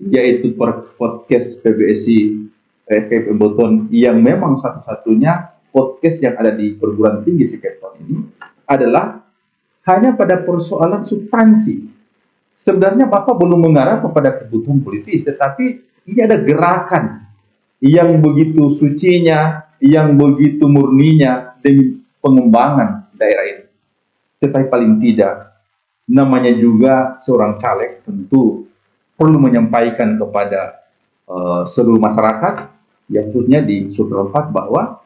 yaitu podcast PBSI FKIP Buton, yang memang satu-satunya podcast yang ada di perguruan tinggi Sekepton ini adalah hanya pada persoalan substansi. Sebenarnya Bapak belum mengarah kepada kebutuhan politis, tetapi ini ada gerakan yang begitu sucinya, yang begitu murninya demi pengembangan daerah ini. Tetapi paling tidak, namanya juga seorang caleg tentu perlu menyampaikan kepada seluruh masyarakat, yang khususnya di Sutra 4, bahwa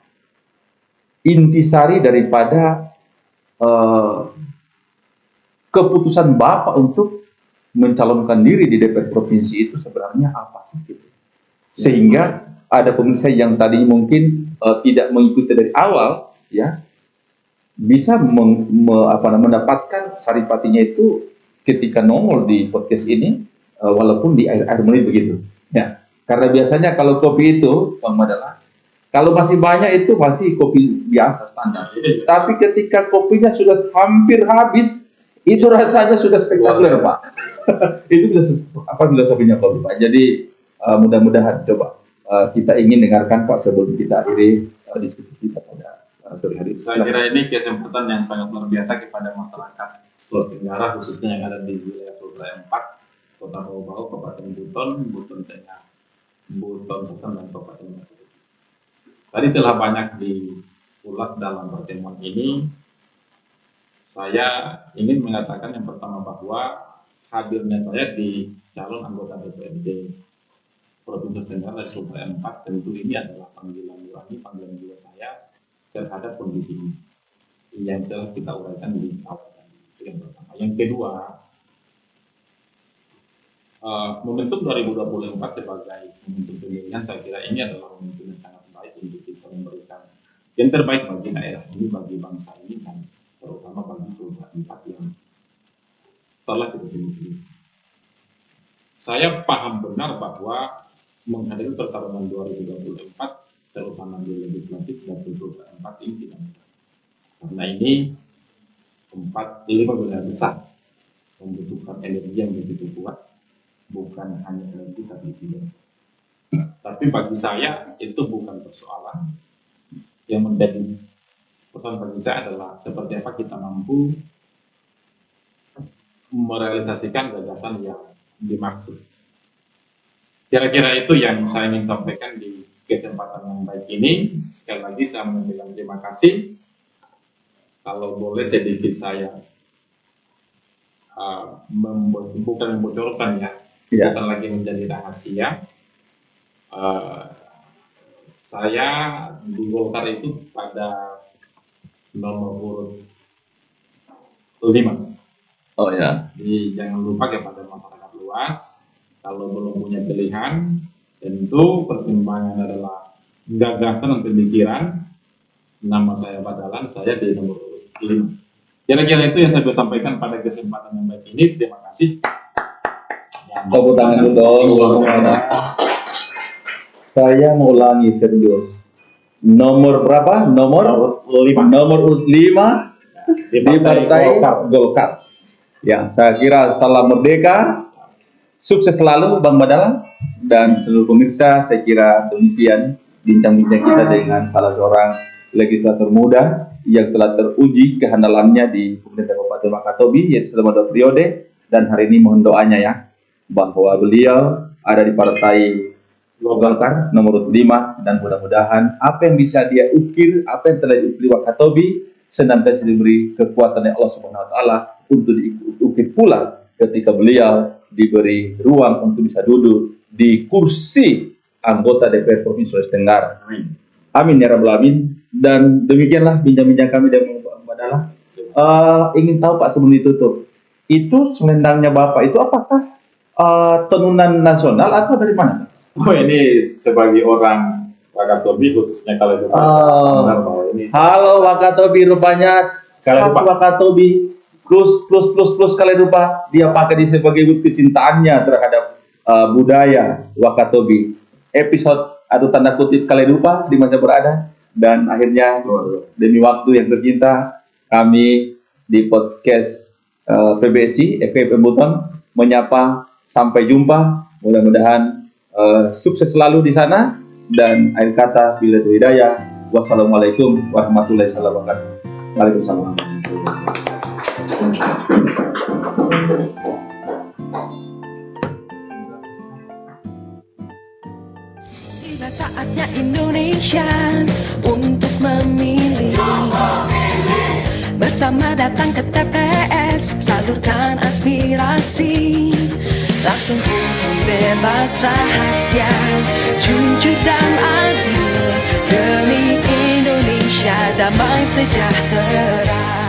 intisari daripada keputusan Bapak untuk mencalonkan diri di DPR provinsi itu sebenarnya apa sih gitu. Sehingga ada pemirsa yang tadi mungkin tidak mengikuti dari awal, ya, bisa mendapatkan saripatinya itu ketika nongol di podcast ini, walaupun di akhir menit begitu, ya. Karena biasanya kalau kopi itu, adalah kalau masih banyak itu masih kopi biasa standar. Tapi ketika kopinya sudah hampir habis, itu rasanya sudah spektakuler, Pak. Itu filosofinya kopi, Pak. Jadi mudah-mudahan coba kita ingin dengarkan, Pak, sebelum kita akhiri diskusi kita pada sore hari. Saya kira ini kesempatan yang sangat luar biasa kepada masyarakat Sulawesi Tenggara, khususnya yang ada di wilayah Sultra 4, Kota Bau-Bau, Kabupaten Buton, Buton Tengah, Buton Selatan, dan Kabupaten Batu. Tadi telah banyak diulas dalam pertemuan ini. Saya ingin mengatakan yang pertama bahwa hadirnya saya di calon anggota DPRD Provinsi Tenggara dari Sultra 4 tentu ini adalah panggilan nurani, panggilan jiwa saya terhadap kondisi ini yang telah kita uraikan di awal. Itu yang pertama. Yang kedua, momentum 2024 sebagai momentum pemilihan, saya kira ini adalah momentum yang sangat baik untuk kita memberikan yang terbaik bagi daerah ini, bagi bangsa ini, dan terutama bagi Sultra 4 yang telah kita pilih. Saya paham benar bahwa menghadapi pertarungan 2024, terutama di legislatif dan Sultra 4 ini tidak mudah. Karena ini 5 wilayah besar membutuhkan energi yang begitu kuat, bukan hanya energi tapi juga. Tapi bagi saya itu bukan persoalan. Yang menjadi persoalan bagi saya adalah seperti apa kita mampu merealisasikan gagasan yang dimaksud. Kira-kira itu yang saya ingin sampaikan di kesempatan yang baik ini. Sekali lagi saya mengucapkan terima kasih. Kalau boleh sedikit saya bukan membocorkan ya, bukan lagi menjadi rahasia. Saya di Golkar itu pada nomor urut 5. Oh ya. Jadi jangan lupa kepada masyarakat luas, kalau belum punya pilihan, tentu pertimbangan adalah gagasan dan pemikiran. Nama saya Badalan, saya di nomor urut 5. Kira-kira itu yang saya bisa sampaikan pada kesempatan yang baik ini. Terima kasih. Tepuk tangan dulu dong. Saya mengulangi serius. Nomor berapa? Nomor 5. Nomor 5 di Partai Golkar. Ya, saya kira salam merdeka. Sukses selalu Bang Badalan dan seluruh pemirsa. Saya kira demikian bincang-bincang kita dengan salah seorang legislator muda yang telah teruji kehandalannya di pemerintah Kabupaten Wakatobi, yaitu selama 2 periode, dan hari ini mohon doanya ya bahwa beliau ada di Partai Golkar nomor 5, dan mudah-mudahan apa yang bisa dia ukir, apa yang telah diukir Wakatobi senantiasa diberi kekuatan oleh Allah Subhanahu wa taala untuk diukir pula ketika beliau diberi ruang untuk bisa duduk di kursi anggota DPR Provinsi Sulawesi Tenggara. Amin ya rabbal alamin. Dan demikianlah bincang-bincang kami dengan Pak Badalan. Ingin tahu Pak sebelum ditutup, itu selendangnya Bapak itu apakah tenunan nasional atau dari mana? Oh, ini sebagai orang Wakatobi, khususnya kalau itu ini. Halo Wakatobi, rupanya khas Wakatobi plus kali rupa dia pakai di sebagai wujud kecintaannya terhadap budaya Wakatobi. Episode atau tanda kutip kali rupa di mana berada, dan akhirnya demi waktu yang tercinta kami di podcast PBSI FKIP Buton menyapa sampai jumpa. Mudah-mudahan sukses selalu di sana, dan akhir kata bila hidayah. Wassalamualaikum warahmatullahi wabarakatuh. Waalaikumsalam. Tiba saatnya Indonesia untuk memilih. Bersama datang ke TPS, salurkan aspirasi. Langsung umum, bebas rahasia, jujur dan adil, demi Indonesia damai sejahtera.